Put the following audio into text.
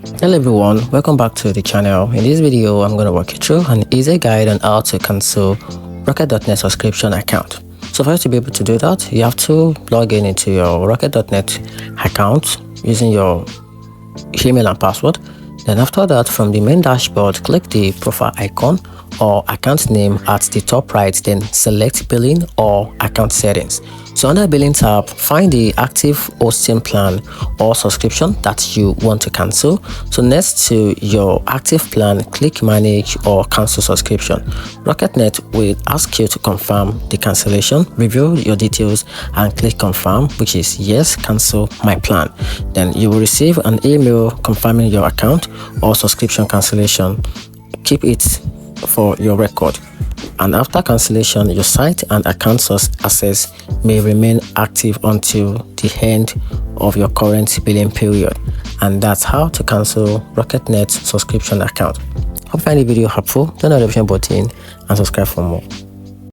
Hello everyone, welcome back to the channel. In this video, I'm going to walk you through an easy guide on how to cancel Rocket.net subscription account. So for you to be able to do that, you have to log in into your Rocket.net account using your email and password. Then after that, from the main dashboard, click the profile icon or account name at the top right, then select billing or account settings. So under billing tab, find the active hosting plan or subscription that you want to cancel. So next to your active plan, click manage or cancel subscription. Rocket.net will ask you to confirm the cancellation, review your details and click confirm, which is yes, cancel my plan. Then you will receive an email confirming your account or subscription cancellation. Keep it for your record. And after cancellation, your site and account access may remain active until the end of your current billing period. And that's how to cancel Rocket.net subscription account. Hope you find the video helpful. Turn on the notification button and subscribe for more.